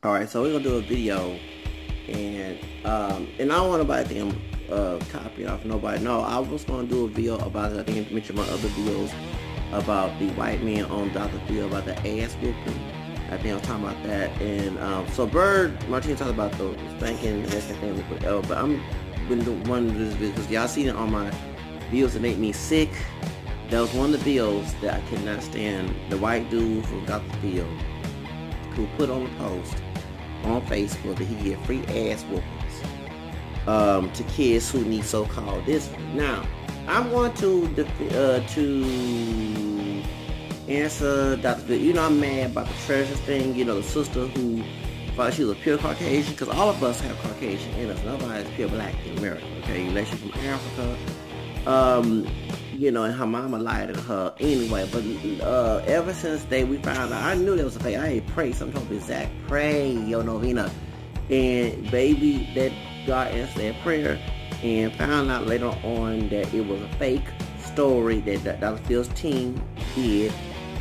Alright, so we're gonna do a video, and I don't want nobody to think I'm copying off nobody. No, I was gonna do a video about it. I think I mentioned my other videos about the white man on Dr. Phil about the ass whooping. I think I was talking about that, and so Bird Martinez talked about the spanking and Mexican family, whatever. But I'm been doing one of this because y'all seen it on my videos that make me sick. That was one of the videos that I could not stand. The white dude from Dr. Phil who put on a post on Facebook that he get free ass whoopings to kids who need so-called discipline. Now, I'm going to answer Dr. Phil. You know, I'm mad about the treasures thing. You know, the sister who thought she was a pure Caucasian, because all of us have Caucasian in us. Nobody's pure black in America, okay? Unless you're from Africa. You know, and her mama lied to her anyway. But ever since we found out, I knew there was a fake. I ain't prayed. Sometimes exact pray your novena, and baby, that God answered that prayer, and found out later on that it was a fake story that Dr. Phil's team did,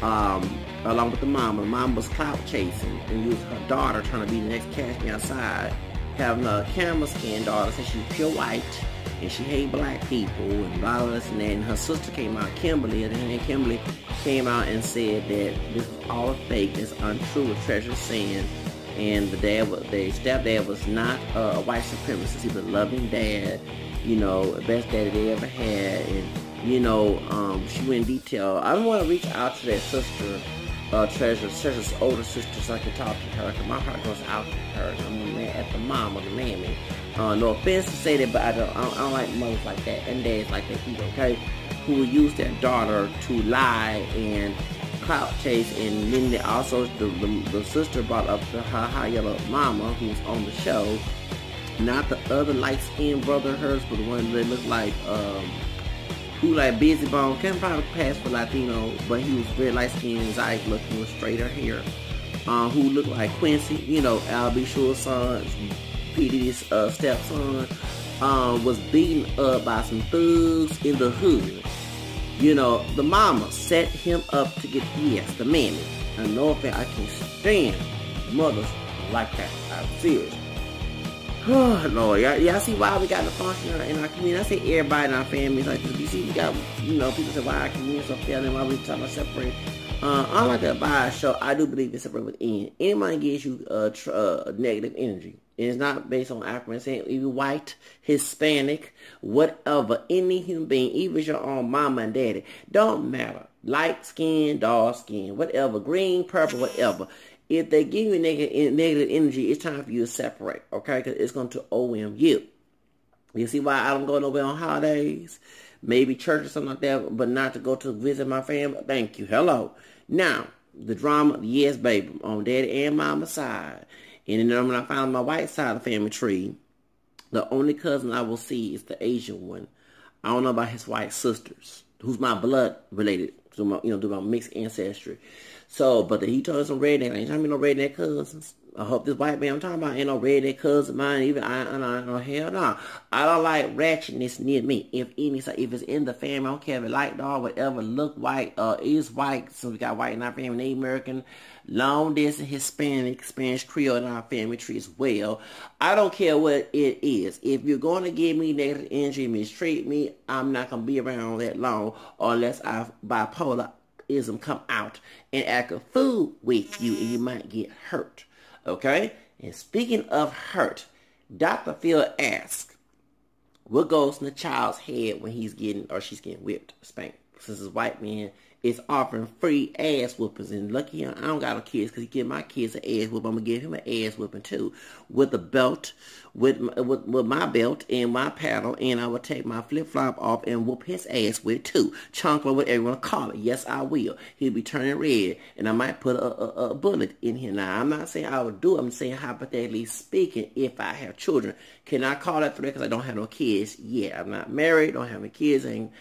along with the mama. The mom was clout chasing and used her daughter trying to be the next Catch Me Outside, having a camera scan daughter since she's pure white. And she hate black people and blah blah blah. And her sister came out, Kimberly, and Kimberly came out and said that this was all fake, it's untrue, what Treasure's saying. And the stepdad was not a white supremacist. He was a loving dad, you know, best daddy they ever had. And you know, she went in detail. I want to reach out to that sister, Treasure's older sister, so I can talk to her. Cause my heart goes out to her. I'm mad at the mom or the mammy. No offense to say that, but I don't like mothers like that and dads like that either, okay? Who will use their daughter to lie and clout chase, and then they also, the sister brought up her high yellow mama who's on the show, not the other light-skinned brother of hers, but the one that looked like, who like Busy Bone, can't probably pass for Latino, but he was very light-skinned, his eyes looking with straighter hair, who looked like Quincy, you know, Al B. Sure's son, P. Diddy's stepson, was beaten up by some thugs in the hood. You know, the mama set him up to get, yes, the mammy. And no offense, I can't stand mothers like that. I'm serious. Oh, Lord, y'all see why we got the function in our community? I say everybody in our families like this. You see, we got, you know, people say, why our community so failing, why we talking about separate. Unlike that by a show, I do believe it's separate within. Anybody gives you negative energy. It's not based on African, even white, Hispanic, whatever, any human being, even your own mama and daddy, don't matter. Light skin, dark skin, whatever, green, purple, whatever. If they give you negative energy, it's time for you to separate, okay? Because it's going to OM you. You see why I don't go nowhere on holidays? Maybe church or something like that, but not to go to visit my family. Thank you. Hello. Now, the drama, yes, baby, on daddy and mama's side. And then when I found my white side of the family tree, the only cousin I will see is the Asian one. I don't know about his white sisters, who's my blood related, to my, you know, to my mixed ancestry. So, but he told us some redneck. I ain't talking about no redneck cousins. I hope this white man I'm talking about ain't no redneck cousin of mine. Even I no hell no. I don't like ratchetness near me. If it's in the family, I don't care if it like dog, whatever, look white, is white. So we got white in our family, Native American, long distance, Hispanic, Spanish Creole in our family tree as well. I don't care what it is. If you're going to give me negative energy, mistreat me, I'm not going to be around that long unless bipolarism come out and act a fool with you, and you might get hurt. Okay? And speaking of hurt, Dr. Phil asks, what goes in the child's head when he's getting or she's getting whipped, spanked? Since this white man is offering free ass whoopings, and lucky I don't got no kids, because he give my kids an ass whoop. I'm gonna give him an ass whooping too, with a belt, with my belt and my paddle, and I will take my flip flop off and whoop his ass with it too. Chunkler, whatever you want to call it. Yes, I will. He'll be turning red, and I might put a bullet in here. Now, I'm not saying I would do it. I'm saying hypothetically speaking, if I have children, can I call that threat? Because I don't have no kids yet. I'm not married. Don't have any kids. I ain't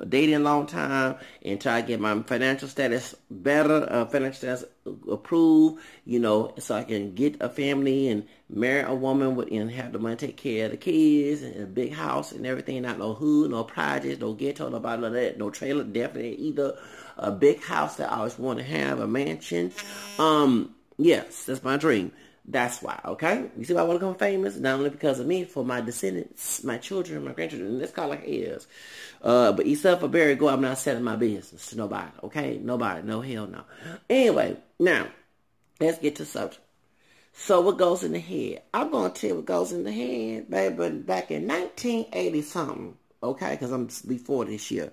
dating a long time, and try to get my financial status better, financial status approved, you know, so I can get a family and marry a woman with, and have the money to take care of the kids and a big house and everything. Not no hood, no projects, no ghetto, nobody like that, no trailer, definitely either a big house that I always want to have, a mansion. Yes, that's my dream. That's why, okay? You see why I want to become famous? Not only because of me, for my descendants, my children, my grandchildren. And that's called like it is. But except for Barry Gore, I'm not selling my business to nobody, okay? Nobody. No, hell no. Anyway, now, let's get to subject. So what goes in the head? I'm going to tell you what goes in the head, baby, back in 1980-something, okay? Because I'm before this year.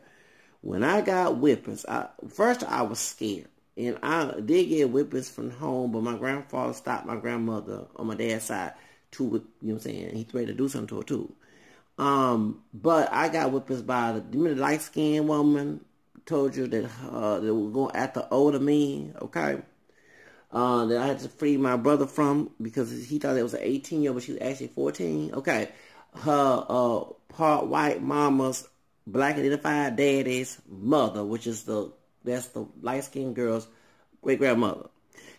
When I got whippings, first I was scared. And I did get whippings from home, but my grandfather stopped my grandmother on my dad's side to, you know what I'm saying? He's ready to do something to her too. But I got whippings by the light-skinned woman told you that they were going after older men, okay? That I had to free my brother from because he thought it was an 18-year-old, but she was actually 14. Okay. Her part white mama's black identified daddy's mother, which is that's the light-skinned girl's great-grandmother.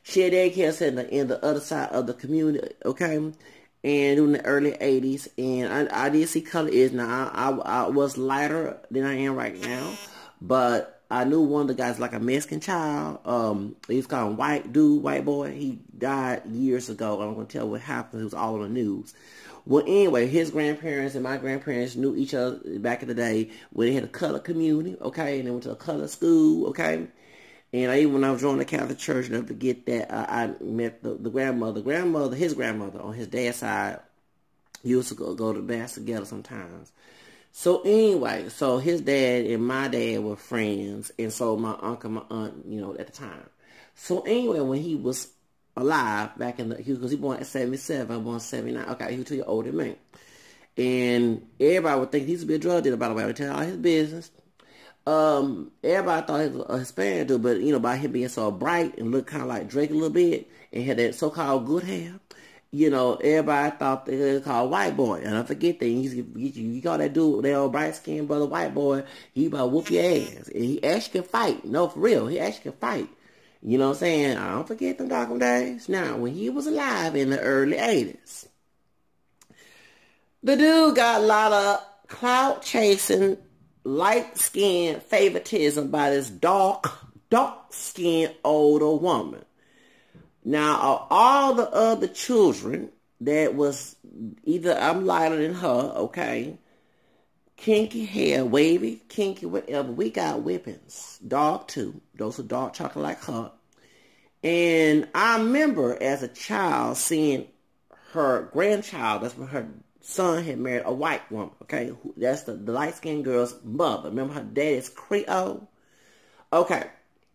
She had daycare in the other side of the community, okay? And in the early 80s, and I did see color is now. I was lighter than I am right now, but I knew one of the guys like a Mexican child. He's called white boy. He died years ago. I'm going to tell what happened. It was all on the news. Well, anyway, his grandparents and my grandparents knew each other back in the day when they had a color community, okay, and they went to a color school, okay. And when I was joining the Catholic Church, never forget that I met the grandmother, his grandmother on his dad's side. Used to go to mass together sometimes. So anyway, so his dad and my dad were friends, and so my uncle, my aunt, you know, at the time. So anyway, when he was alive back in because he born at 77, I born 79. Okay, he was 2 years older than me. And everybody would think he used to be a drug dealer, by the way. I would tell all his business. Everybody thought he was a Hispanic dude, but, you know, by him being so bright and look kind of like Drake a little bit and had that so-called good hair, you know, everybody thought they was called white boy. And I forget that you call that dude, that old bright-skinned brother white boy, he about to whoop your ass. And he actually can fight. No, for real, he actually can fight. You know what I'm saying? I don't forget them dark days. Now, when he was alive in the early 80s, the dude got a lot of clout-chasing, light-skinned favoritism by this dark-skinned older woman. Now, all the other children that was either I'm lighter than her, okay, kinky hair, wavy, kinky, whatever. We got whippings. Dark, too. Those are dark chocolate like her. And I remember as a child seeing her grandchild, that's when her son had married a white woman, okay? That's the light-skinned girl's mother. Remember her dad is Creole? Okay.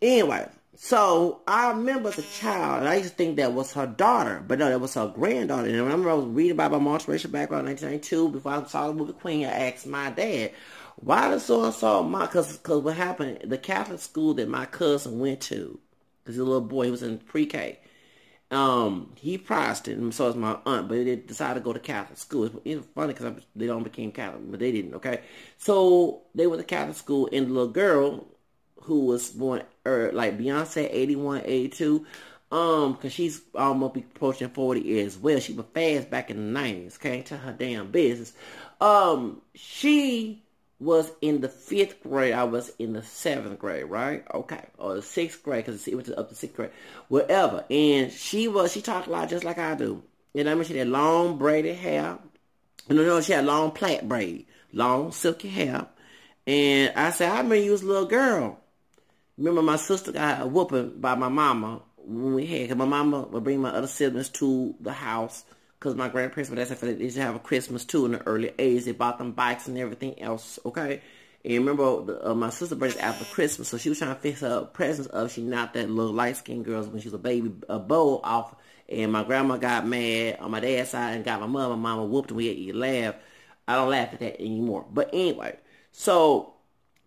Anyway, so I remember as a child, and I used to think that was her daughter, but no, that was her granddaughter. And I remember I was reading about my multiracial background in 1992, before I saw the movie Queen, I asked my dad, why does so-and-so, because what happened, the Catholic school that my cousin went to, because he's a little boy, he was in pre-K, he Protestant, and so is my aunt, but they decided to go to Catholic school. It's funny because they don't became Catholic, but they didn't, okay? So they went to Catholic school, and the little girl who was born, like Beyonce, 81, 82, because she's almost approaching 40 as well. She was fast back in the 90s, can't tell her damn business. She was in the 5th grade. I was in the 7th grade, right? Okay. Or the 6th grade, because it went up to 6th grade. Whatever. And she talked a lot just like I do. And I mean, she had long braided hair. No, she had long plait braid. Long silky hair. And I said, I remember you was a little girl. Remember my sister got a whooping by my mama when we had, because my mama would bring my other siblings to the house, because my grandparents, but that's they used to have a Christmas too in the early 80s. They bought them bikes and everything else, okay? And remember, my sister birthday after Christmas, so she was trying to fix her presents up. She knocked that little light-skinned girl when she was a baby, a bowl off, and my grandma got mad on my dad's side and got my mother. My mama whooped her. We laughed. I don't laugh at that anymore. But anyway, so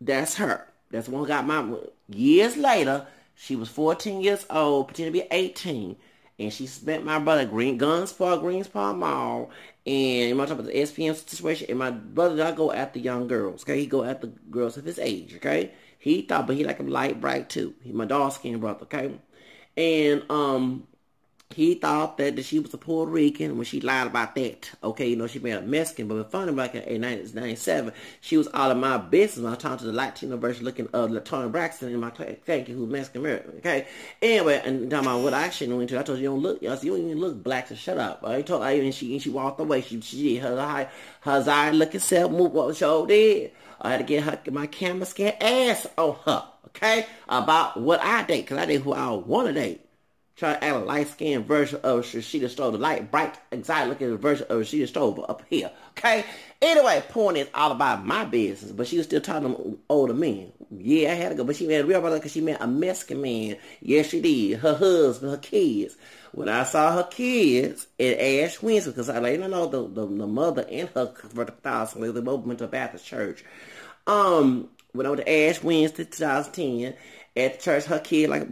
that's her. That's the one who got my... Years later, she was 14 years old, pretending to be 18, and she spent my brother Greenspaw Mall, and I'm talking about the SPM situation, and my brother did not go after young girls, okay? He go after girls of his age, okay? He thought, but he like them light, bright, too. He my dark-skinned brother, okay? And, he thought that she was a Puerto Rican when she lied about that. Okay, you know, she made a Mexican, but it's funny, back in 1997, she was all of my business when I talked to the Latino version looking of Latona Braxton in my class, who's Mexican American, okay? Anyway, and talking about what I shouldn't went to, I told you, you don't look, you don't even look black, so shut up. I told her, and she walked away, she did her Zion looking self move, what she did. I had to get my camera scan ass on her, okay? About what I date, because I date who I want to date. Try to add a light-skinned version of Rashida Stover, the light, bright, exotic-looking version of Rashida Stover up here, okay? Anyway, point is all about my business, but she was still talking to them older men. Yeah, I had to go, but she made a real brother because she met a Mexican man. Yes, she did. Her husband, her kids. When I saw her kids at Ash Wednesday, because I let her know the mother and her were Catholic, they both went to a Baptist church. When I went to Ash Wednesday, 2010, at the church, her kid like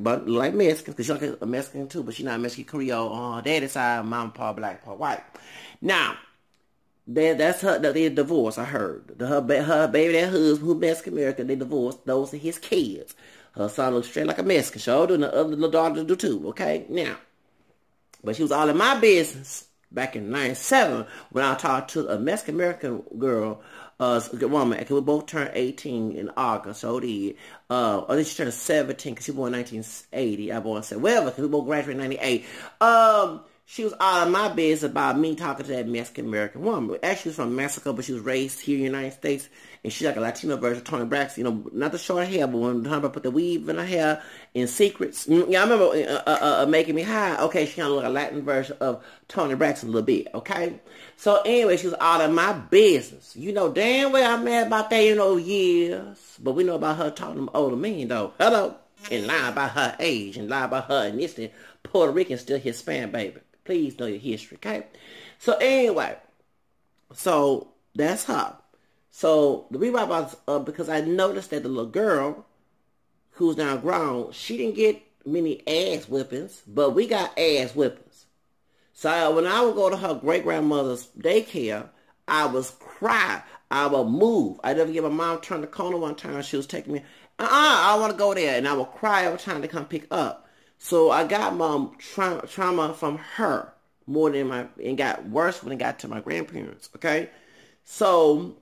Mexican, because she's like a Mexican too, but she's not Mexican Creole on her daddy's side, mama, part black, part white. Now, that's her, they divorced, I heard. Her baby, that husband, who Mexican American, they divorced. Those are his kids. Her son looks straight like a Mexican. Sure do, and the other little daughter do too, okay? Now, but she was all in my business back in 97 when I talked to a Mexican American girl, woman, because we both turned 18 in August, so did. I think she turned 17 because she was born in 1980. I born said, well, because we both graduated in 98. She was all in my business about me talking to that Mexican American woman. Actually, she was from Mexico, but she was raised here in the United States, and she's like a Latino version of Toni Braxton. You know, not the short hair, but when Toni put the weave in her hair in secrets. Yeah, I remember Making Me High. Okay, she kind of look like a Latin version of Toni Braxton a little bit. Okay, so anyway, she was all in my business. You know damn well I'm mad about that. You know, years, but we know about her talking to older men though. Hello, and lie about her age and lie about her ethnicity. Puerto Rican, still Hispanic, baby. Please know your history, okay? So anyway, so that's her. So the reason why I brought this up, because I noticed that the little girl, who's now grown, she didn't get many ass whippings, but we got ass whippings. So when I would go to her great-grandmother's daycare, I was cry. I would move. I never get my mom turned the corner one time. She was taking me, I want to go there. And I would cry every time they come pick up. So I got my trauma from her more than and got worse when it got to my grandparents, okay? So,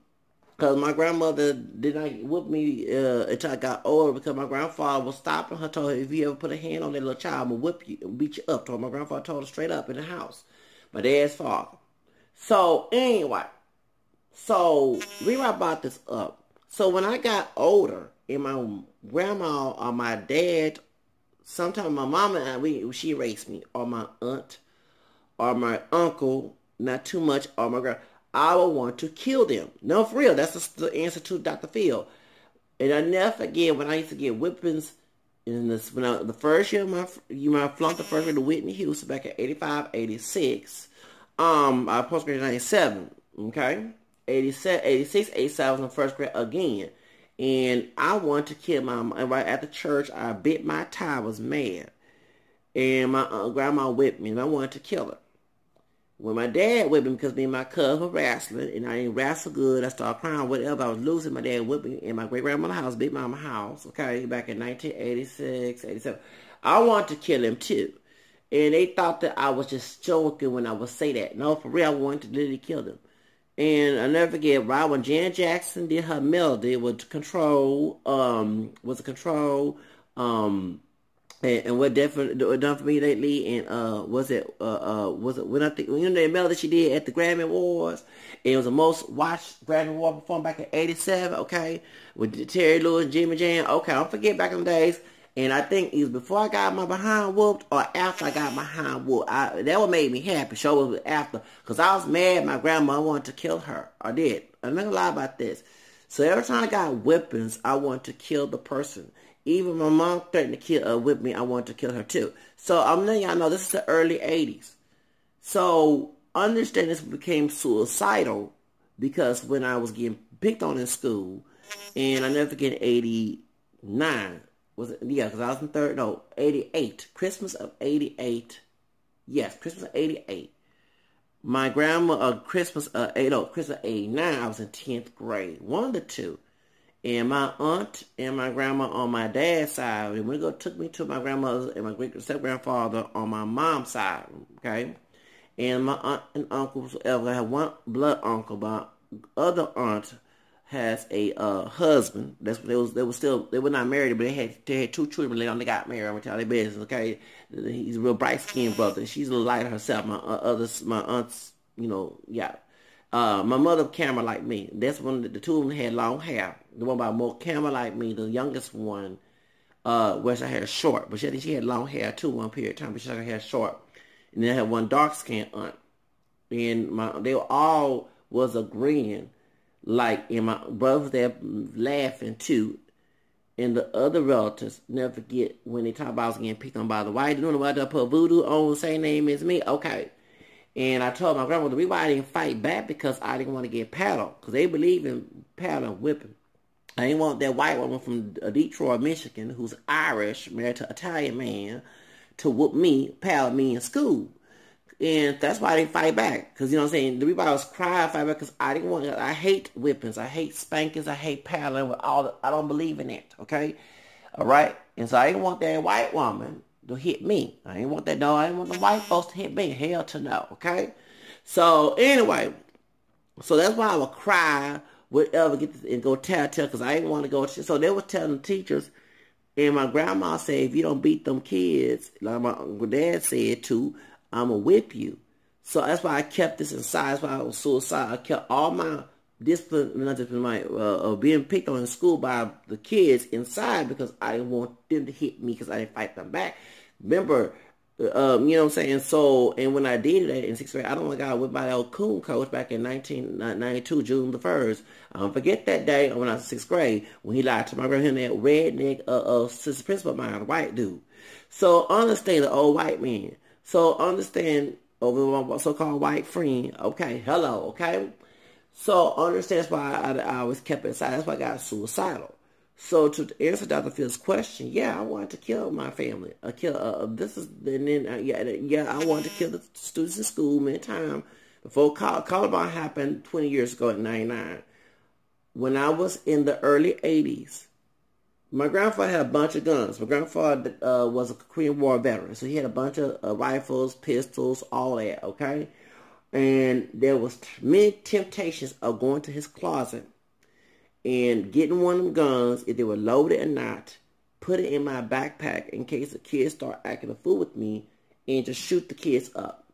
because my grandmother did not whoop me until I got older, because my grandfather was stopping her, told her, if you ever put a hand on that little child, I'm going to whip you, beat you up. My grandfather told her straight up in the house. My dad's father. So, anyway. So, we brought this up. So, when I got older, and my grandma or my dad, sometimes my mama, she raised me, or my aunt, or my uncle, not too much, or my girl, I would want to kill them. No, for real, that's the answer to Dr. Phil. And I never forget when I used to get whippings in this, the first year I flunked the first year to Whitney Houston back in 85, 86. I postgraduated in 97, okay? 86, 87 I was in first grade again. And I wanted to kill my mom. And right after church, I bit my tie. I was mad. And my grandma whipped me, and I wanted to kill her. When my dad whipped me, because me and my cousin were wrestling, and I didn't wrestle good, I started crying, whatever. I was losing. My dad whipped me in my great-grandmother's house, big mama house, okay, back in 1986, 87. I wanted to kill him, too. And they thought that I was just joking when I would say that. No, for real, I wanted to literally kill them. And I'll never forget, right when Janet Jackson did her melody with Control, and what definitely done for me lately, and was it when I think, you know, the melody she did at the Grammy Awards, it was the most watched Grammy Award performed back in 87, okay, with Terry Lewis, Jimmy Jam, okay, I don't forget back in the days. And I think it was before I got my behind whooped or after I got my behind whooped. That what made me happy. Show was after. Because I was mad my grandma wanted to kill her. I did. I'm not going to lie about this. So every time I got whippings, I wanted to kill the person. Even my mom threatened to whip me. I wanted to kill her too. So I'm letting y'all know this is the early 80s. So understand this became suicidal because when I was getting picked on in school, and I never forget 89. Was it? Yeah, because I was in 88. Christmas of 88. Yes, Christmas of 88. My grandma, Christmas of 89, I was in 10th grade. One of the two. And my aunt and my grandma on my dad's side, and took me to my grandmother and my step-grandfather on my mom's side, okay? And my aunt and uncles, I have one blood uncle, my other aunt has a husband. They were not married, but they had 2 children. They only got married. I'm gonna tell their business, okay? He's a real bright skinned brother. She's a little lighter herself. My aunts, yeah. My mother camera like me. That's when the 2 of them had long hair. The one by more camera like me. The youngest one, wears her hair short, but she had long hair too one period of time, but she had her hair short. And then I had one dark skinned aunt, and they all was agreeing. Like, and my brothers there laughing too. And the other relatives never forget when they talk about I was getting picked on by the white. You know what I put voodoo on the same name as me? Okay. And I told my grandmother the reason why I didn't fight back because I didn't want to get paddled. Because they believe in paddling, whipping. I didn't want that white woman from Detroit, Michigan, who's Irish, married to an Italian man, to whoop me, paddle me in school. And that's why I didn't fight back. Because, you know what I'm saying, the reason I was crying, fight back, because I hate whippings, I hate spankings, I hate paddling, I don't believe in it, okay? All right? And so I didn't want that white woman to hit me. I didn't want that, no, I didn't want the white folks to hit me. Hell to no, okay? So, anyway, so that's why I would cry, whatever, and go tell, because I didn't want to go. So they were telling the teachers, and my grandma said, if you don't beat them kids, like my dad said too, I'm going to whip you. So that's why I kept this inside. That's why I was suicidal. I kept all my being picked on in school by the kids inside because I didn't want them to hit me because I didn't fight them back. Remember, you know what I'm saying? So, and when I did that in 6th grade, I don't got whipped by that old coon coach back in 1992, June the 1st. I don't forget that day when I was in 6th grade when he lied to my grandma, that redneck assistant principal of mine, a white dude. So understand the old white man. So understand over my so-called white friend. Okay, hello, okay? So understand that's why I always kept it inside. That's why I got suicidal. So to answer Dr. Phil's question, yeah, I wanted to kill my family. I wanted to kill the students in school many times. Before Columbine happened 20 years ago in 99. When I was in the early 80s, my grandfather had a bunch of guns. My grandfather was a Korean War veteran, so he had a bunch of rifles, pistols, all that, okay? And there was many temptations of going to his closet and getting one of them guns, if they were loaded or not, put it in my backpack in case the kids start acting a fool with me, and just shoot the kids up.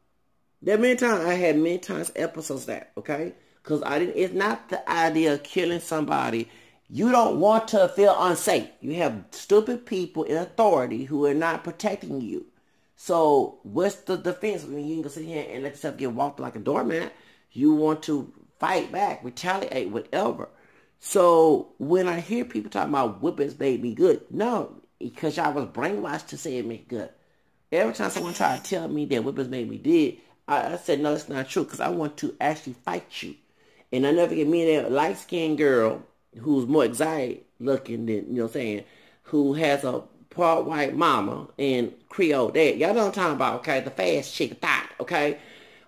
There I had many times episodes of that, okay? Because it's not the idea of killing somebody. You don't want to feel unsafe. You have stupid people in authority who are not protecting you. So what's the defense when you can go sit here and let yourself get walked like a doormat? You want to fight back, retaliate, whatever. So when I hear people talking about whippings made me good, no, because I was brainwashed to say it made good. Every time someone tried to tell me that whippings made me dead, I said, no, it's not true, because I want to actually fight you. And I never get me that light-skinned girl who's more exotic looking than, you know what I'm saying, who has a part white mama and Creole dad. Y'all know what I'm talking about, okay? The fast chick thought, okay?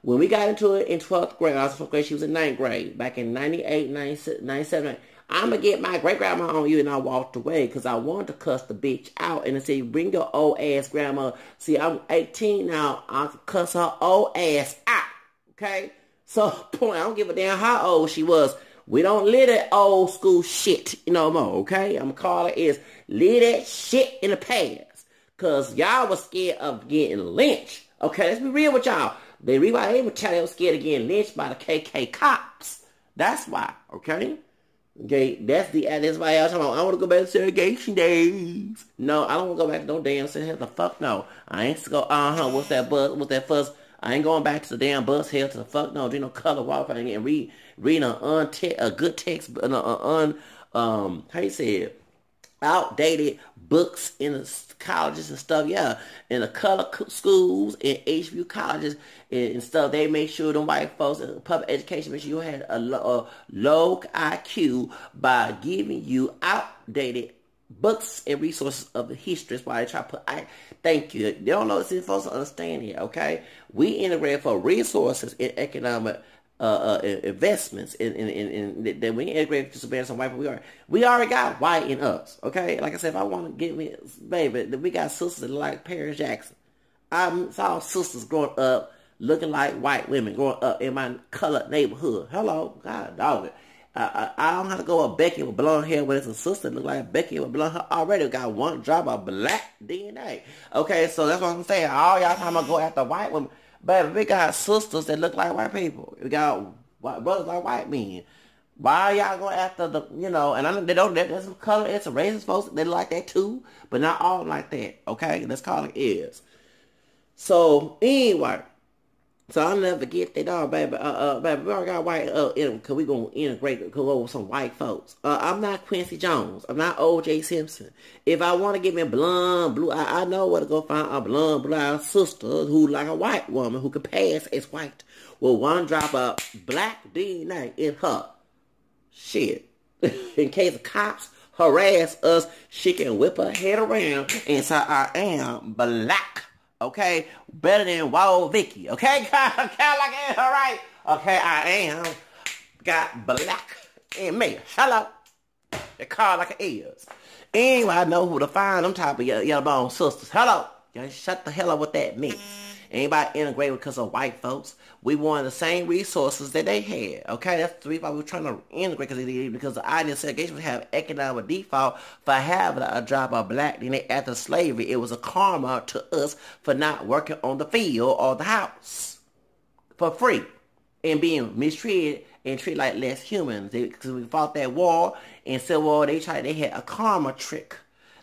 When we got into it in 12th grade, I was in 12th grade, she was in 9th grade, back in 98, 97, I'm going to get my great-grandma on you, and I walked away because I wanted to cuss the bitch out. And I said, bring your old-ass grandma. See, I'm 18 now. I can cuss her old ass out, okay? So, point, I don't give a damn how old she was. We don't live that old school shit no more, okay? I'm going to call it is live that shit in the past. Because y'all was scared of getting lynched, okay? Let's be real with y'all. The reason why they were telling you scared of getting lynched by the KK cops. That's why, okay? Okay, that's why y'all talking about, I want to go back to segregation days. No, I don't want to go back to no damn segregation. The fuck no. I ain't to go, what's that buzz, what's that fuzz? I ain't going back to the damn bus hell to the fuck no. There no color walk and read a good text, how you say it, outdated books in the colleges and stuff, yeah. In the color schools and HBU colleges and stuff, they make sure the white folks in public education make sure you had a low IQ by giving you outdated books and resources of the history. That's why they try to put, thank you. They don't know, see, folks understand here, okay? We integrate for resources in economic investments in that we integrate to some white people. We already got white in us, okay? Like I said, if I want to get me, baby, we got sisters that like Paris Jackson. I saw sisters growing up looking like white women growing up in my colored neighborhood. Hello, God dog it. I don't have to go with Becky with blonde hair when it's a sister that look like Becky with blonde hair. Already got one drop of black DNA. Okay, so that's what I'm saying. All y'all time I go after white women. Baby, we got sisters that look like white people. We got white brothers like white men. Why y'all going after the, and I know they don't, there's some color, it's some racist folks, they like that too, but not all like that, okay? Let's call it is. So, anyway, so I'll never forget that, baby, baby, we already got white, because we going to integrate, go over some white folks. I'm not Quincy Jones. I'm not O.J. Simpson. If I want to get me blonde, blue, I know where to go find a blonde, blue-eyed sister who like a white woman who can pass as white with one drop of black DNA in her. Shit. In case the cops harass us, she can whip her head around and say, I am black. Okay? Better than Wild Vicky. Okay? Kind of like it, alright? Okay, I am got black in me. Hello. They call like it is. Anyway, I know who to find them type of yellow bone sisters. Hello. Y'all shut the hell up with that mess. Anybody integrate because of white folks? We want the same resources that they had. Okay, that's the reason why we're trying to integrate because the idea of segregation would have economic default for having a job of black. Then after slavery, it was a karma to us for not working on the field or the house for free and being mistreated and treated like less humans. Because we fought that war in Civil War, they had a karma trick.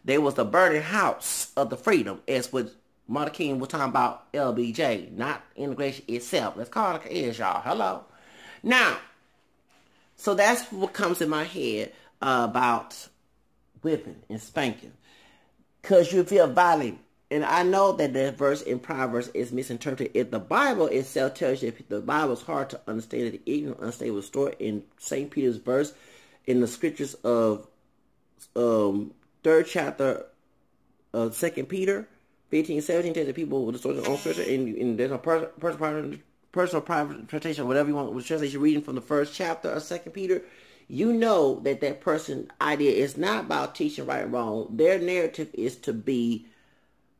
They was the burning house of the freedom, as what Martin King was talking about LBJ, not integration itself. Let's call it like it is, y'all. Hello. Now, so that's what comes in my head about whipping and spanking. Because you feel violated. And I know that the verse in Proverbs is misinterpreted. If the Bible itself tells you if the Bible is hard to understand, the ignorant, unstable story in St. Peter's verse in the scriptures of 3rd chapter of 2 Peter, 15, 17 tells the people with the source of their own scripture, and there's a personal private interpretation, whatever you want, which translation reading from the 1st chapter of 2 Peter, you know that person idea is not about teaching right and wrong. Their narrative is to be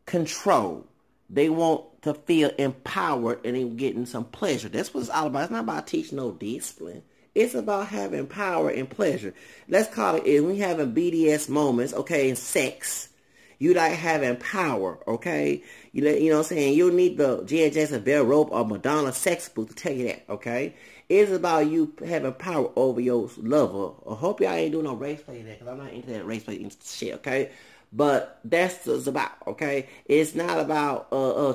controlled. They want to feel empowered and then getting some pleasure. That's what it's all about. It's not about teaching no discipline. It's about having power and pleasure. Let's call it, when we having BDS moments, okay, in sex, you like having power, okay? You know what I'm saying? You don't need the J.J. Jackson, Bell Rope, or Madonna sex book to tell you that, okay? It's about you having power over your lover. I hope y'all ain't doing no race play there, because I'm not into that race play shit, okay? But that's what it's about, okay? It's not about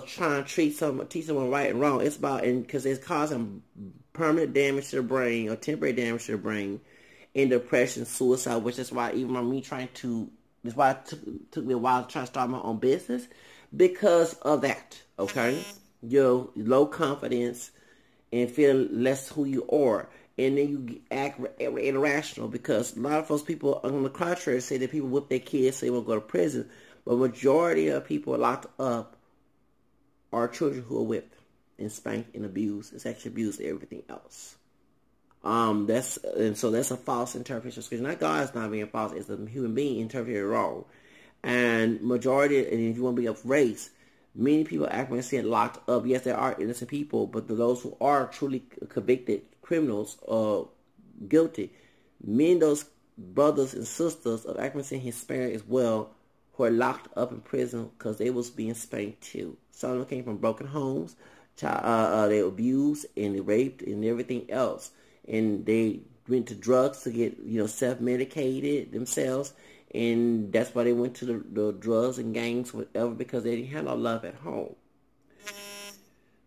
trying to teach someone right and wrong. It's about, because it's causing permanent damage to the brain or temporary damage to the brain, and depression, suicide, which is why even me trying to, that's why it took me a while to try to start my own business, because of that, okay? Your low confidence and feel less who you are. And then you act irrational, because a lot of those people on the contrary say that people whip their kids so they won't go to prison. But majority of people locked up are children who are whipped and spanked and abused, sexually abused, and everything else. That's a false interpretation of scripture. Not God's not being false, it's a human being interpreted wrong. And majority, and if you want to be of race, many people actually get locked up. Yes, there are innocent people, but those who are truly convicted criminals or guilty, many of those brothers and sisters of African Hispanic as well, who are locked up in prison because they was being spanked too. Some of them came from broken homes, they were abused and they raped and everything else. And they went to drugs to get, self-medicated themselves. And that's why they went to the drugs and gangs, whatever, because they didn't have no love at home.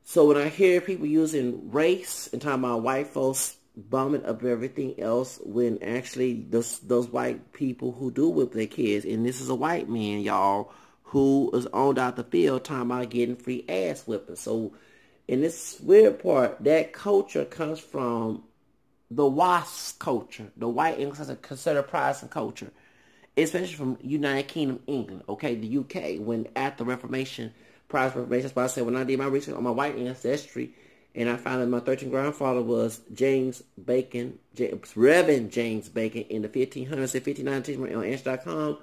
So when I hear people using race and talking about white folks bombing up everything else, when actually those white people who do whip their kids, and this is a white man, y'all, who is on out the field talking about getting free ass whipping. So in this weird part, that culture comes from the WASP culture, the white English considered Protestant culture, especially from United Kingdom, England, okay, the UK, when at the Reformation, Protestant Reformation, that's why I said when I did my research on my white ancestry, And I found that my 13th grandfather was James Bacon, Reverend James Bacon in the 1500s and 1590s on Answer.com.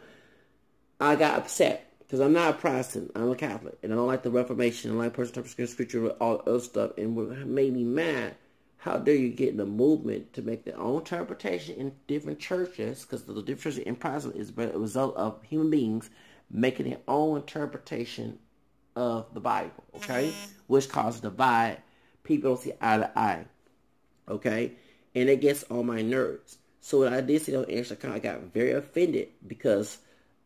I got upset because I'm not a Protestant. I'm a Catholic. And I don't like the Reformation. I don't like personal interpretation of Scripture with all other stuff. And what made me mad, how dare you get in the movement to make their own interpretation in different churches, because the different churches in Protestant is a result of human beings making their own interpretation of the Bible, okay? Which causes divide. People don't see eye to eye, okay? And it gets on my nerves. So when I did see on Instagram, I got very offended because,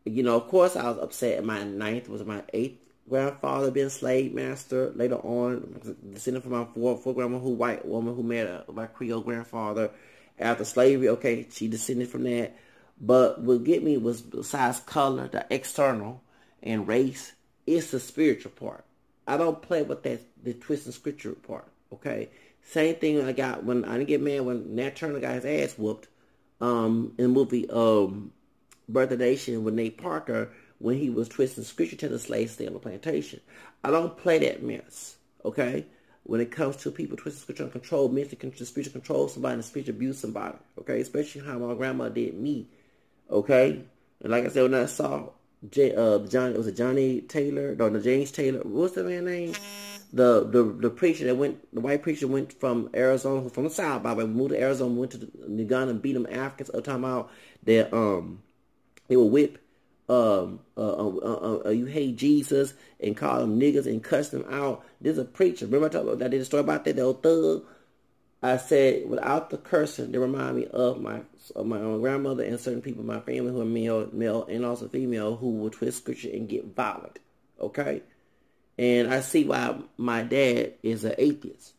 you know, of course I was upset at my 9th, was my 8th grandfather being slave master. Later on, descended from my fourth grandma, white woman who married my Creole grandfather after slavery. Okay, she descended from that. But what get me was, besides color, the external, and race, it's the spiritual part. I don't play with the twisting scripture part, okay? Same thing I got when I didn't get mad when Nat Turner got his ass whooped in the movie Birth of the Nation with Nate Parker, when he was twisting scripture to the slaves stay on the plantation. I don't play that mess, okay? When it comes to people twisting scripture and control, mentally spiritual control somebody and spiritual abuse somebody, okay? Especially how my grandma did me, okay? And like I said, when I saw Johnny Taylor, no, James Taylor, what's the man's name? The preacher that went, the white preacher went from Arizona, from the South, by the way, moved to Arizona, went to Uganda and beat them Africans. I'm talking about that they would whip you hate Jesus and call them niggas and cuss them out. There's a preacher. Remember I talked about that? I did a story about that, the old thug. I said, without the cursing, they remind me of my own grandmother and certain people in my family who are male and also female, who will twist scripture and get violent. Okay? And I see why my dad is an atheist.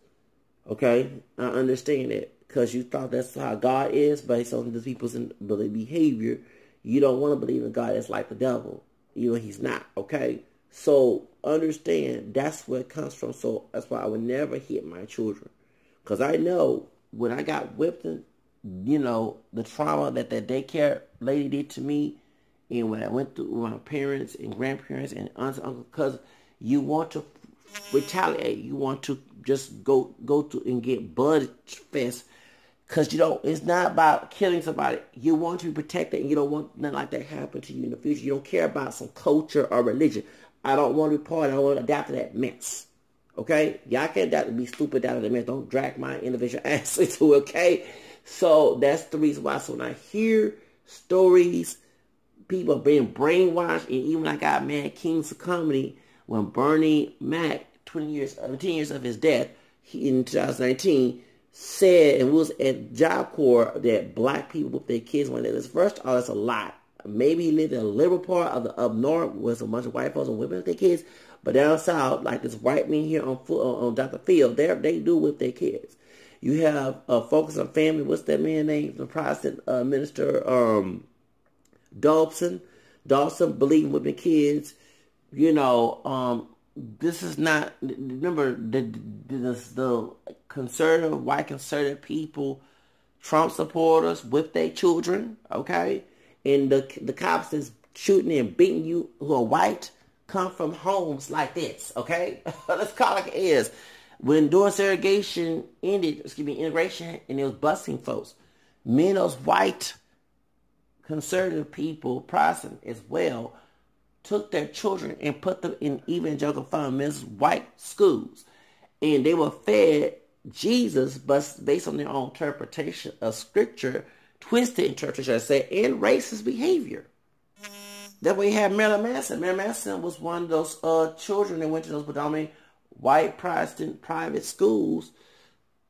Okay? I understand that. Because you thought that's how God is, based on the people's behavior. You don't want to believe in God that's like the devil. You know, he's not. Okay? So, understand, that's where it comes from. So, that's why I would never hit my children. Because I know when I got whipped, you know, the trauma that daycare lady did to me, and when I went through with my parents and grandparents and aunts and uncles, because you want to retaliate. You want to just go to and get blood fest. Because you don't, it's not about killing somebody. You want to be protected, and you don't want nothing like that happen to you in the future. You don't care about some culture or religion. I don't want to be part, I don't want to adapt to that mess. Okay? Y'all can't adapt to be stupid out of the mess. Don't drag my individual ass into it, okay? So that's the reason why. So when I hear stories, people being brainwashed, and even I got Mad Kings of Comedy, when Bernie Mac, 10 years of his death, in 2019, said and was at Job Corps that black people with their kids when they live. First of all, that's a lie. Maybe he lived in a liberal part of the up north with a bunch of white folks and women with their kids, but down south, like this white man here on Dr. Field, they do with their kids. You have Focus on Family. What's that man's name? The Protestant minister, Dawson believing with the kids. You know, this is not. Remember the conservative, white conservative people, Trump supporters with their children. Okay, and the cops that's shooting and beating you who are white come from homes like this. Okay, let's call it like it is. When during segregation integration, and it was busing folks, many of those white conservative people, Protestant as well, took their children and put them in evangelical fundamentalist white schools. And they were fed Jesus, but based on their own interpretation of scripture, twisted interpretation, I say, and racist behavior. That's why you have Marilyn Manson. Marilyn Manson was one of those children that went to those predominantly white Protestant private schools.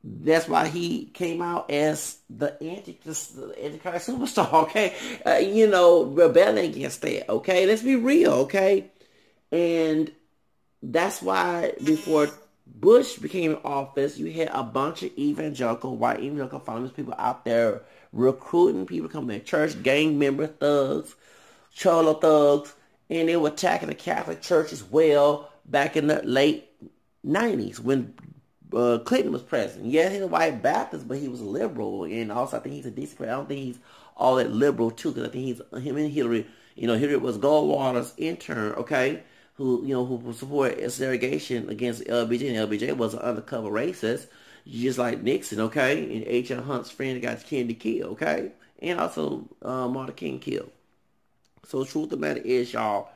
That's why he came out as the Antichrist superstar, okay? You know, rebelling against that, okay? Let's be real, okay? And that's why before Bush became in office, you had a bunch of white evangelical followers, people out there recruiting people to come to their church, gang member thugs, cholo thugs, and they were attacking the Catholic Church as well back in the late 90s when Clinton was president. Yeah, he's a white Baptist, but he was a liberal, and also I think he's a decent president. I don't think he's all that liberal too, because I think him and Hillary, you know, Hillary was Goldwater's intern, okay? who supported segregation against LBJ, and LBJ was an undercover racist, just like Nixon, okay, and H.L. Hunt's friend got Kennedy killed, okay, and also Martin King killed. So the truth of the matter is, y'all,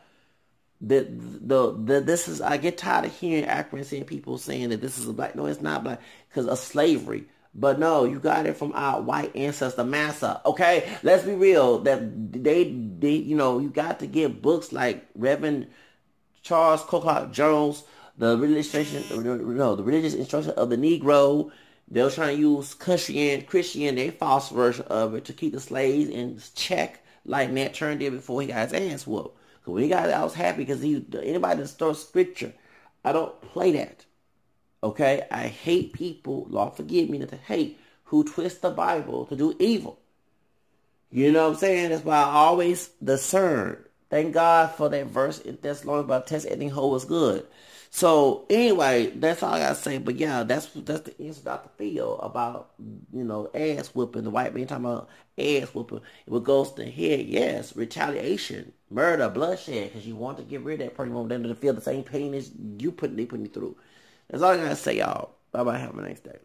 this is, I get tired of hearing accuracy and people saying that this is a black. No, it's not black because of slavery. But no, you got it from our white ancestor massa. Okay, let's be real. That they you got to get books like Reverend Charles Coclock Jones, the religious instruction of the Negro. They were trying to use Christian, their false version of it, to keep the slaves in check, like Nat Turner did before he got his ass whooped. So when he got it, I was happy because anybody that starts scripture, I don't play that. Okay? I hate people, Lord forgive me, to hate, who twist the Bible to do evil. You know what I'm saying? That's why I always discern. Thank God for that verse in Thessalonians about test anything whole is good. So anyway, that's all I gotta say. But yeah, that's the answer Dr. Phil about, ass whooping. The white man talking about ass whooping. What goes to head, yes, retaliation, murder, bloodshed, because you want to get rid of that person, you want them to feel the same pain as they putting you through. That's all I gotta say, y'all. Bye bye, have a nice day.